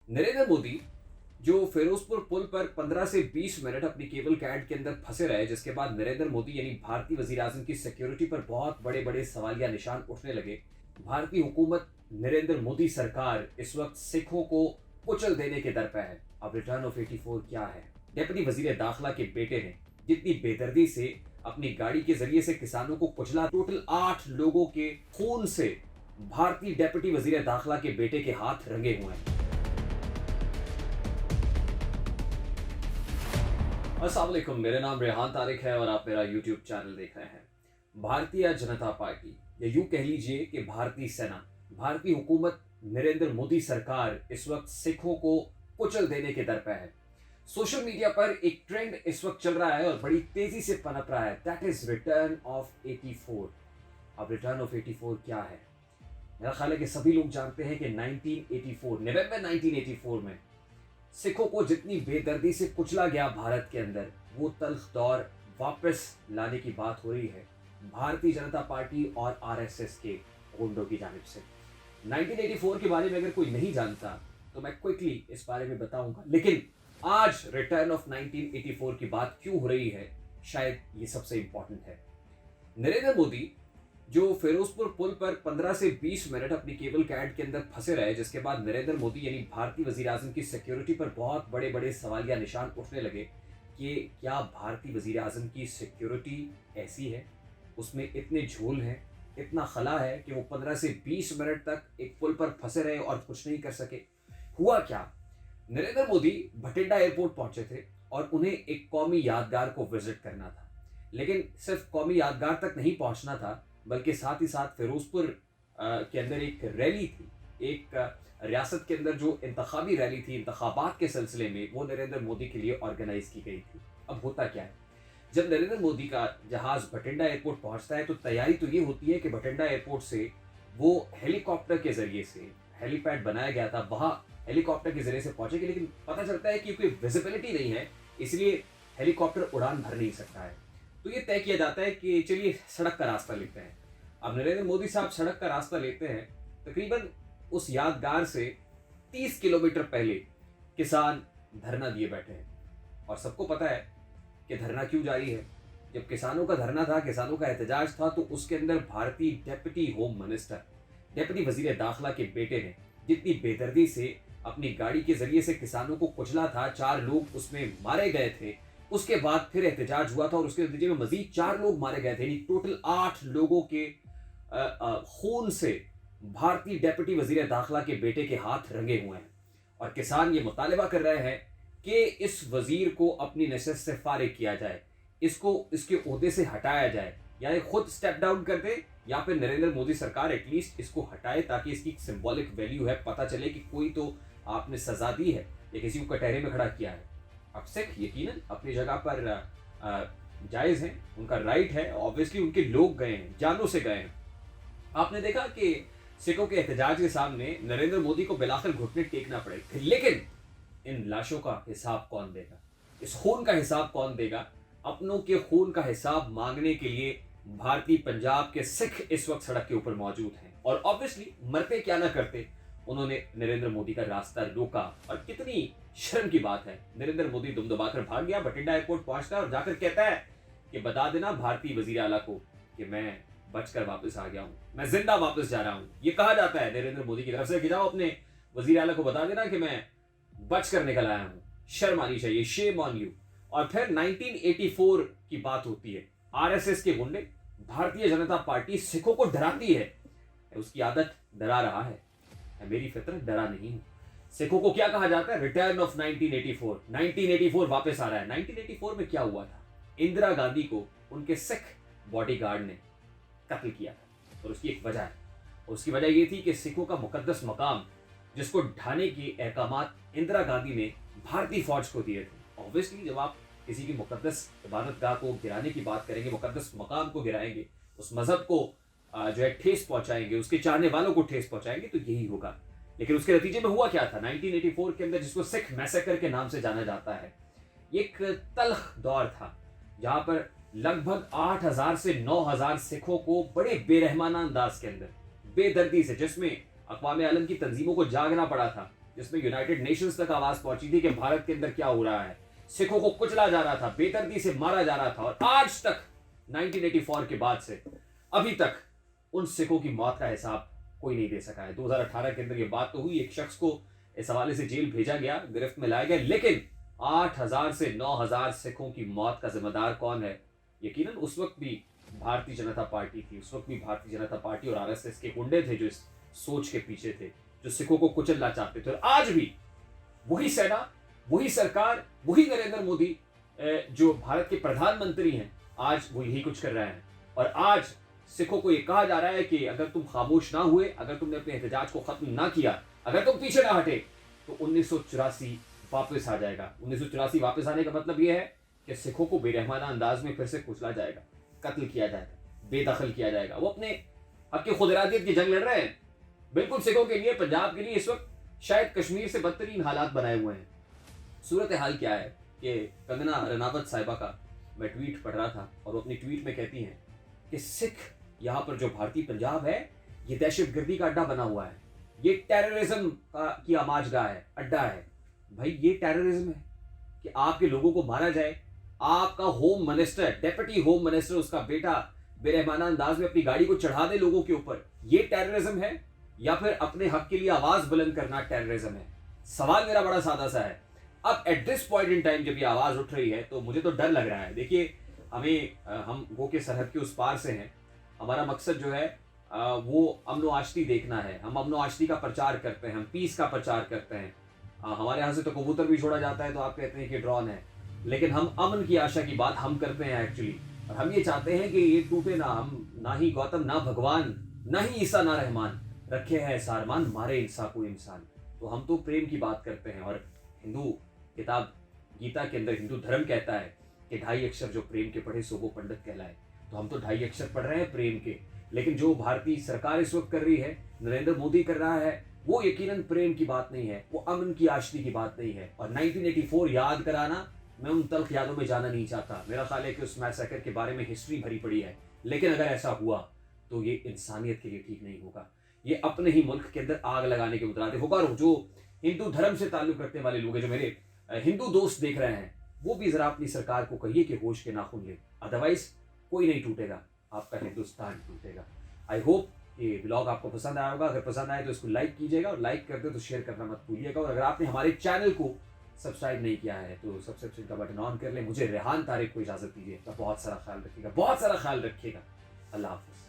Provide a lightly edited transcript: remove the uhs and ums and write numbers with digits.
नरेंद्र मोदी जो फिरोजपुर पुल पर 15 से 20 मिनट अपनी केबल कैट के अंदर फंसे रहे, जिसके बाद नरेंद्र मोदी यानी भारतीय वजीर आजम की सिक्योरिटी पर बहुत बड़े बड़े सवालिया निशान उठने लगे। भारतीय हुकूमत, नरेंद्र मोदी सरकार इस वक्त सिखों को कुचल देने के दर पे है। अब रिटर्न ऑफ 84 क्या है? डेप्यूटी वजीर दाखिला के बेटे ने जितनी बेदर्दी से अपनी गाड़ी के जरिए से किसानों को कुचला, टोटल 8 लोगों के खून से भारतीय डेप्यूटी वजीर दाखिला के बेटे के हाथ रंगे हुए हैं। अस्सलाम वालेकुम, मेरा नाम रेहान तारिक है और आप मेरा यूट्यूब चैनल देख रहे हैं। भारतीय जनता पार्टी, या यूं कह लीजिए कि भारतीय सेना, भारतीय हुकूमत, नरेंद्र मोदी सरकार इस वक्त सिखों को कुचल देने के दर पे है। सोशल मीडिया पर एक ट्रेंड इस वक्त चल रहा है और बड़ी तेजी से पनप रहा है, दैट इज रिटर्न ऑफ 84। अब रिटर्न ऑफ 84 क्या है? मेरा ख्याल है कि सभी लोग जानते हैं कि 1984 नवंबर 1984 में सिखों को जितनी बेदर्दी से कुचला गया भारत के अंदर, वो तल्ख दौर वापस लाने की बात हो रही है भारतीय जनता पार्टी और आरएसएस के गुंडों की जानिब से। 1984 के बारे में अगर कोई नहीं जानता तो मैं क्विकली इस बारे में बताऊंगा, लेकिन आज रिटर्न ऑफ 1984 की बात क्यों हो रही है, शायद ये सबसे इंपॉर्टेंट है। नरेंद्र मोदी जो फिरोजपुर पुल पर 15 से 20 मिनट अपनी केबल कैट के अंदर फंसे रहे, जिसके बाद नरेंद्र मोदी यानी भारतीय वजीर आजम की सिक्योरिटी पर बहुत बड़े बड़े सवालिया निशान उठने लगे कि क्या भारतीय वजीर आजम की सिक्योरिटी ऐसी है, उसमें इतने झोल हैं, इतना खला है कि वो 15 से 20 मिनट तक एक पुल पर फंसे रहे और कुछ नहीं कर सके। हुआ क्या? नरेंद्र मोदी भटिंडा एयरपोर्ट पहुंचे थे और उन्हें एक कौमी यादगार को विजिट करना था, लेकिन सिर्फ कौमी यादगार तक नहीं पहुंचना था, बल्कि साथ ही साथ फिरोजपुर के अंदर एक रैली थी, एक रियासत के अंदर जो इंतखाबी रैली थी, इंतखाबात के सिलसिले में, वो नरेंद्र मोदी के लिए ऑर्गेनाइज की गई थी। अब होता क्या है, जब नरेंद्र मोदी का जहाज भटिंडा एयरपोर्ट पहुंचता है तो तैयारी तो ये होती है कि भटिंडा एयरपोर्ट से वो हेलीकॉप्टर के जरिए से, हेलीपैड बनाया गया था, वहां हेलीकॉप्टर के जरिए से पहुंचेगी, लेकिन पता चलता है कि कोई विजिबिलिटी नहीं है, इसलिए हेलीकॉप्टर उड़ान भर नहीं सकता है। तो ये तय किया जाता है कि चलिए सड़क का रास्ता लेते हैं। अब नरेंद्र मोदी साहब सड़क का रास्ता लेते हैं, तकरीबन उस यादगार से 30 किलोमीटर पहले किसान धरना दिए बैठे हैं और सबको पता है कि धरना क्यों जारी है। जब किसानों का धरना था, किसानों का एहतजाज था, तो उसके अंदर भारतीय डेप्यूटी होम मिनिस्टर, डेप्यूटी वजीर दाखिला के बेटे ने जितनी बेदर्दी से अपनी गाड़ी के जरिए से किसानों को कुचला था, 4 लोग उसमें मारे गए थे, उसके बाद फिर एहतजाज हुआ था और उसके नतीजे में मजीद 4 लोग मारे गए थे, यानी टोटल 8 लोगों के खून से भारतीय डेप्यूटी वजीर दाखिला के बेटे के हाथ रंगे हुए हैं। और किसान ये मुतालिबा कर रहे हैं कि इस वजीर को अपनी नशस्त से फारिग किया जाए, इसको इसके ओहदे से हटाया जाए, या ये खुद स्टेप डाउन कर दे या फिर नरेंद्र मोदी सरकार एटलीस्ट इसको हटाए, ताकि इसकी सिंबॉलिक वैल्यू है, पता चले कि कोई तो आपने सजा दी है या किसी को कटहरे में खड़ा किया है। अब सिख यकीनन अपनी जगह पर जायज़ हैं, उनका राइट है, ऑब्वियसली उनके लोग गए हैं, जानों से गए हैं। आपने देखा कि सिखों के एहतजाज के सामने नरेंद्र मोदी को बिलाखिर घुटने टेकना पड़े, लेकिन इन लाशों का हिसाब कौन देगा? इस खून का हिसाब कौन देगा? अपनों के खून का हिसाब मांगने के लिए भारतीय पंजाब के सिख इस वक्त सड़क के ऊपर मौजूद हैं और ऑब्वियसली मरते क्या ना करते, उन्होंने नरेंद्र मोदी का रास्ता रोका। और कितनी शर्म की बात है, नरेंद्र मोदी दुम दबाकर भाग गया, भटिंडा एयरपोर्ट पहुंचता है और जाकर कहता है कि बता देना भारतीय वजीर आला को कि मैं बचकर वापस आ गया हूं, मैं जिंदा वापस जा रहा हूं। ये कहा जाता है नरेंद्र मोदी की तरफ से कि जाओ अपने वजीर आला को बता देना कि मैं बचकर निकल आया हूं। शर्म आनी चाहिए, शेम ऑन यू। और फिर 1984 की बात होती है, आरएसएस के गुंडे, भारतीय जनता पार्टी सिखों को डराती है, उसकी आदत डरा रहा है, मेरी फितरत डरा नहीं हूं। सिखों को क्या कहा जाता है? Return of 1984। 1984 वापस आ रहा है। 1984 में क्या हुआ था? इंदिरा गांधी को उनके सिख बॉडीगार्ड ने कत्ल किया था और उसकी एक वजह है, और उसकी वजह यह थी कि सिखों का मुकद्दस मकाम, जिसको ढाने के अहकामात इंदिरा गांधी ने भारतीय फौज को दिए थे। ऑब्वियसली जब आप किसी की मुकद्दस इबादतगाह को गिराने की बात करेंगे, मुकद्दस मकाम को गिराएंगे, उस मजहब को जो है ठेस पहुंचाएंगे, उसके चाहने वालों को ठेस पहुंचाएंगे, तो यही होगा। लेकिन उसके नतीजे में हुआ क्या था 1984 के अंदर, जिसको सिख मैसेकर के नाम से जाना जाता है? एक तल्ख दौर था जहां पर लगभग 8,000 से 9,000 सिखों को बड़े बेरहमाना अंदाज के अंदर, बेदर्दी से, जिसमें अक़वाम आलम की तंजीमों को जागना पड़ा था, जिसमें यूनाइटेड नेशंस तक आवाज पहुंची थी कि भारत के अंदर क्या हो रहा है, सिखों को कुचला जा रहा था, बेदर्दी से मारा जा रहा था। और आज तक 1984 के बाद से अभी तक उन सिखों की मौत का हिसाब कोई नहीं दे सका है। 2018 के अंदर ये बात तो हुई, एक शख्स को इस हवाले से जेल भेजा गया, गिरफ्त में लाया गया, लेकिन 8,000 से 9,000 सिखों की मौत का जिम्मेदार कौन है? यकीनन उस वक्त भी भारतीय जनता पार्टी थी। उस वक्त भी भारतीय जनता पार्टी और आरएसएस के गुंडे थे जो इस सोच के पीछे थे, जो सिखों को कुचलना चाहते थे। और आज भी वही सेना, वही सरकार, वही नरेंद्र मोदी जो भारत के प्रधानमंत्री हैं, आज वो यही कुछ कर रहे हैं। और आज सिखों को यह कहा जा रहा है कि अगर तुम खामोश ना हुए, अगर तुमने अपने एहतजाज को खत्म ना किया, अगर तुम पीछे ना हटे, तो 1984 वापस आ जाएगा। 1984 वापस आने का मतलब यह है कि सिखों को बेरहमाना अंदाज में फिर से कुचला जाएगा, कत्ल किया जाएगा, बेदखल किया जाएगा। वो अपने हक की खुदरादियत की जंग लड़ रहे हैं। बिल्कुल सिखों के लिए, पंजाब के लिए इस वक्त शायद कश्मीर से बदतरीन हालात बनाए हुए हैं। सूरत हाल क्या है कि कंगना रनावत साहिबा का मैं ट्वीट पढ़ रहा था और वो अपनी ट्वीट में कहती हैं कि सिख यहाँ पर जो भारतीय पंजाब है, ये दहशतगर्दी का अड्डा बना हुआ है, ये टेररिज्म की आमाजगाह है, अड्डा है। भाई ये टेररिज्म है कि आपके लोगों को मारा जाए, आपका home minister, deputy home minister, उसका बेटा बेरहमाना अंदाज में अपनी गाड़ी को चढ़ा दे लोगों के ऊपर, ये टेररिज्म है? या फिर अपने हक के लिए आवाज बुलंद करना टेररिज्म है? सवाल मेरा बड़ा सादा सा है। अब at this point in time जब ये आवाज उठ रही है तो मुझे तो डर लग रहा है। देखिए, हम गो के सरहद के उस पार से हैं। हमारा मकसद जो है वो अमनो आश्ती देखना है। हम अमनो आश्ती का प्रचार करते हैं, हम पीस का प्रचार करते हैं। हमारे यहाँ से तो कबूतर भी छोड़ा जाता है तो आप कहते हैं कि ड्रोन है, लेकिन हम अमन की आशा की बात हम करते हैं एक्चुअली। और हम ये चाहते हैं कि ये टूटे ना। हम ना ही गौतम, ना भगवान, ना ही ईसा, ना रहमान रखे हैं सारमान, मारे इंसान को इंसान। तो हम तो प्रेम की बात करते हैं। और हिंदू किताब गीता के अंदर हिंदू धर्म कहता है कि 2.5 अक्षर जो प्रेम के पढ़े सो वो पंडित कहलाए। तो हम तो 2.5 अक्षर पढ़ रहे हैं प्रेम के, लेकिन जो भारतीय सरकार इस वक्त कर रही है, नरेंद्र मोदी कर रहा है, वो यकीनन प्रेम की बात नहीं है, वो अमन की आश्ती की बात नहीं है। और 1984 याद कराना, मैं उन तल्ख यादों में जाना नहीं चाहता। मेरा ख्याल है कि उस मैसेकर के बारे में हिस्ट्री भरी पड़ी है, लेकिन अगर ऐसा हुआ तो ये इंसानियत के लिए ठीक नहीं होगा। ये अपने ही मुल्क के अंदर आग लगाने के मुतरादिफ होगा। और जो हिंदू धर्म से ताल्लुक रखने वाले लोग हैं, जो मेरे हिंदू दोस्त देख रहे हैं, वो भी जरा अपनी सरकार को कहिए कि होश के नाखून ले, अदरवाइज कोई नहीं टूटेगा, आपका हिंदुस्तान टूटेगा। आई होप ये ब्लॉग आपको पसंद आया होगा। अगर पसंद आए तो इसको लाइक कीजिएगा, और लाइक करते हो तो शेयर करना मत भूलिएगा। और अगर आपने हमारे चैनल को सब्सक्राइब नहीं किया है तो सब्सक्रिप्शन का बटन ऑन कर ले। मुझे रेहान तारिक को इजाजत दीजिए। तो बहुत सारा ख्याल रखिएगा, बहुत सारा ख्याल रखिएगा। अल्लाह हाफिज़।